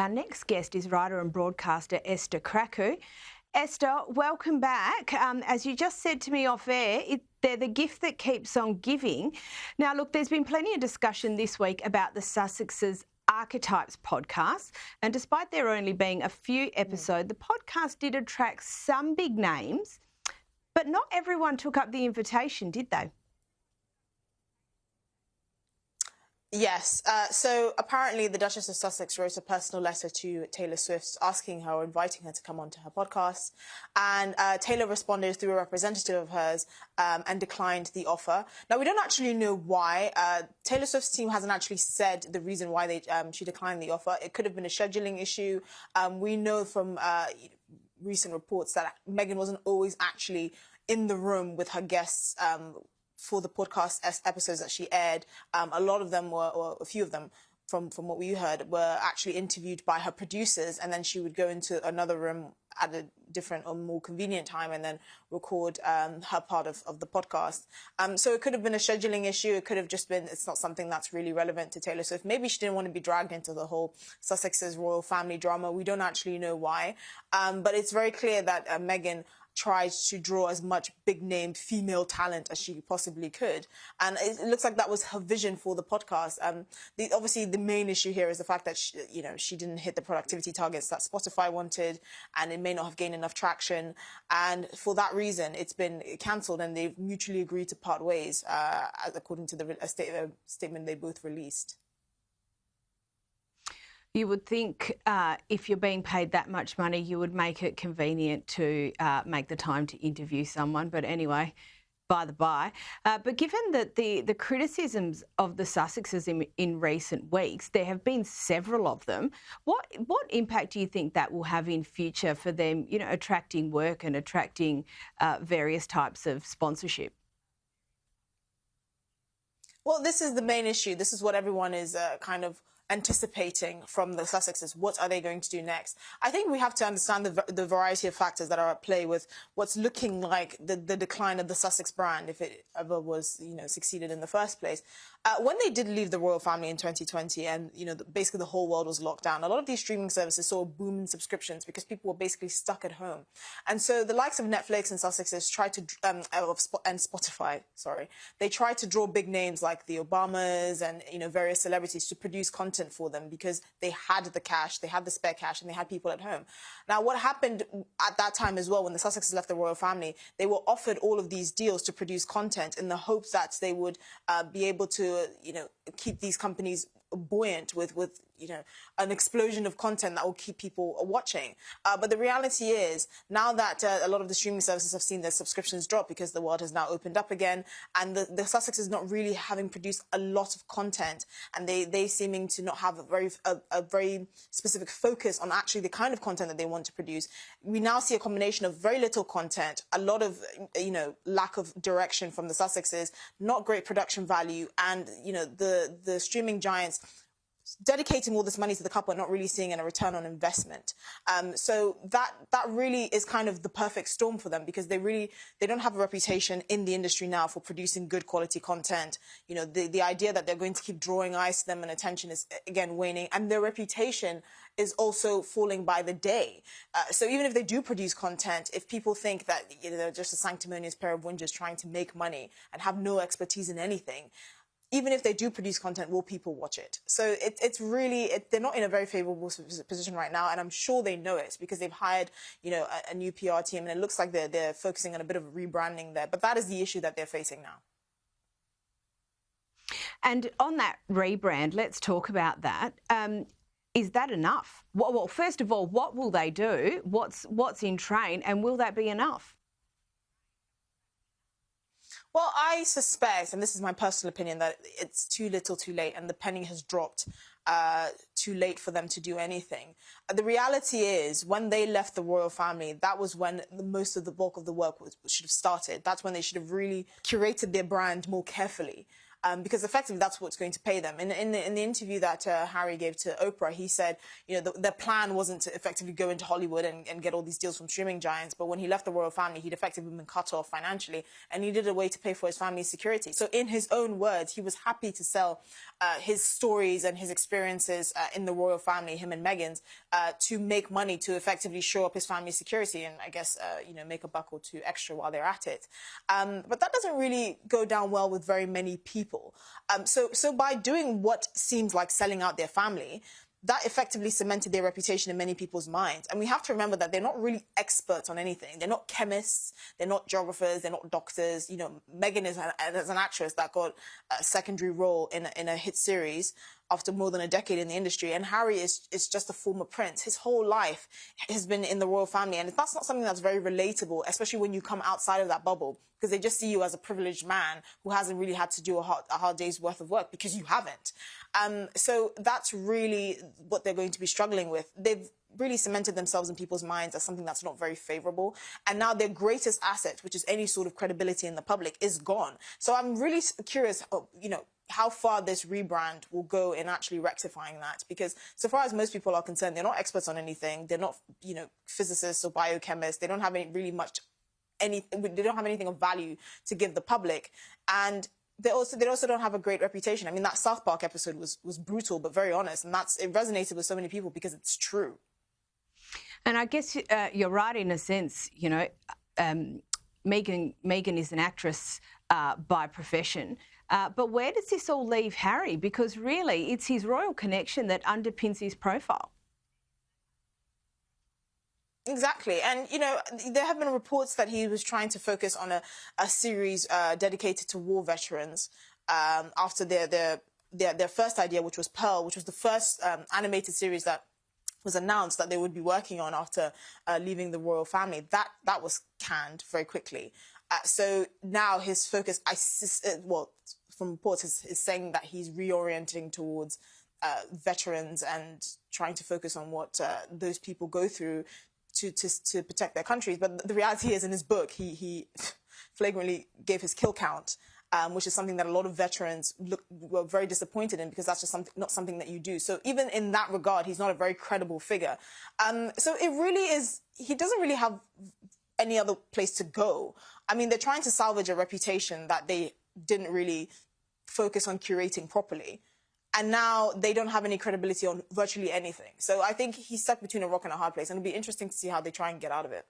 Our next guest is writer and broadcaster Esther Krakue. Esther, welcome back. As you just said to me off air, they're the gift that keeps on giving. Now, look, there's been plenty of discussion this week about the Sussex's Archetypes podcast, and despite there only being a few episodes, the podcast did attract some big names, but not everyone took up the invitation, did they? Yes. So apparently the Duchess of Sussex wrote a personal letter to Taylor Swift asking her, inviting her to come onto her podcast. And Taylor responded through a representative of hers and declined the offer. Now, we don't actually know why. Taylor Swift's team hasn't actually said the reason why she declined the offer. It could have been a scheduling issue. We know from recent reports that Meghan wasn't always actually in the room with her guests for the podcast episodes that she aired. A lot of them were, or a few of them, from what we heard, were actually interviewed by her producers, and then she would go into another room at a different or more convenient time and then record her part of the podcast. So it could have been a scheduling issue. It could have just been, it's not something that's really relevant to Taylor Swift. Maybe she didn't want to be dragged into the whole Sussex's royal family drama. We don't actually know why. But it's very clear that Meghan tried to draw as much big-name female talent as she possibly could. And it looks like that was her vision for the podcast. Obviously, the main issue here is the fact that she didn't hit the productivity targets that Spotify wanted, and it may not have gained enough traction. And for that reason, it's been cancelled, and they've mutually agreed to part ways, according to the statement they both released. You would think if you're being paid that much money, you would make it convenient to make the time to interview someone. But anyway, by the by. But given that the criticisms of the Sussexes in recent weeks, there have been several of them, what impact do you think that will have in future for them, attracting work and attracting various types of sponsorship? Well, this is the main issue. This is what everyone is kind of anticipating from the Sussexes. What are they going to do next? I think we have to understand the variety of factors that are at play with what's looking like the decline of the Sussex brand, if it ever was, succeeded in the first place. When they did leave the royal family in 2020 and, basically the whole world was locked down, a lot of these streaming services saw a boom in subscriptions because people were basically stuck at home. And so the likes of Netflix and Sussexes tried to, and Spotify, they tried to draw big names like the Obamas and, various celebrities to produce content for them because they had the cash, they had the spare cash, and they had people at home. Now, what happened at that time as well, when the Sussexes left the royal family, they were offered all of these deals to produce content in the hopes that they would be able to, keep these companies buoyant with an explosion of content that will keep people watching. But the reality is, now that a lot of the streaming services have seen their subscriptions drop because the world has now opened up again, and the Sussex is not really having produced a lot of content, and they seeming to not have a very specific focus on actually the kind of content that they want to produce. We now see a combination of very little content, a lot of lack of direction from the Sussexes, not great production value, and the streaming giants dedicating all this money to the couple and not really seeing a return on investment. So that really is kind of the perfect storm for them, because they don't have a reputation in the industry now for producing good quality content. The idea that they're going to keep drawing eyes to them and attention is again waning, and their reputation is also falling by the day. So even if they do produce content, if people think that they're just a sanctimonious pair of whingers trying to make money and have no expertise in anything, even if they do produce content, will people watch it? So it's really, they're not in a very favourable position right now, and I'm sure they know it because they've hired, a new PR team, and it looks like they're focusing on a bit of rebranding there. But that is the issue that they're facing now. And on that rebrand, let's talk about that. Is that enough? Well, first of all, what will they do? What's in train, and will that be enough? Well, I suspect, and this is my personal opinion, that it's too little too late, and the penny has dropped too late for them to do anything. The reality is, when they left the royal family, that was when most of the bulk of the work should have started. That's when they should have really curated their brand more carefully. because effectively that's what's going to pay them. In the interview that Harry gave to Oprah, he said, their plan wasn't to effectively go into Hollywood and get all these deals from streaming giants, but when he left the royal family, he'd effectively been cut off financially and needed a way to pay for his family's security. So in his own words, he was happy to sell his stories and his experiences in the royal family, him and Meghan's, to make money to effectively shore up his family's security and, I guess, make a buck or two extra while they're at it. But that doesn't really go down well with very many people. So by doing what seems like selling out their family, that effectively cemented their reputation in many people's minds. And we have to remember that they're not really experts on anything. They're not chemists, they're not geographers, they're not doctors. Meghan is an actress that got a secondary role in a hit series after more than a decade in the industry. And Harry is just a former prince. His whole life has been in the royal family. And that's not something that's very relatable, especially when you come outside of that bubble, because they just see you as a privileged man who hasn't really had to do a hard day's worth of work, because you haven't. So that's really what they're going to be struggling with. They've really cemented themselves in people's minds as something that's not very favourable. And now their greatest asset, which is any sort of credibility in the public, is gone. So I'm really curious, how far this rebrand will go in actually rectifying that. Because so far as most people are concerned, they're not experts on anything. They're not, physicists or biochemists. They don't have they don't have anything of value to give the public. And they also don't have a great reputation. I mean, that South Park episode was brutal, but very honest. And it resonated with so many people because it's true. And I guess you're right in a sense, Meghan is an actress by profession. But where does this all leave Harry? Because really, it's his royal connection that underpins his profile. Exactly. And, there have been reports that he was trying to focus on a series dedicated to war veterans after their first idea, which was Pearl, which was the first animated series that was announced that they would be working on after leaving the royal family. That was canned very quickly. So now his focus, from reports, is saying that he's reorienting towards veterans and trying to focus on what those people go through to protect their countries. But the reality is, in his book, he flagrantly gave his kill count, which is something that a lot of veterans were very disappointed in, because that's just not something that you do. So even in that regard, he's not a very credible figure. So it really is, he doesn't really have any other place to go. I mean, they're trying to salvage a reputation that they didn't really focus on curating properly. And now they don't have any credibility on virtually anything. So I think he's stuck between a rock and a hard place. And it'll be interesting to see how they try and get out of it.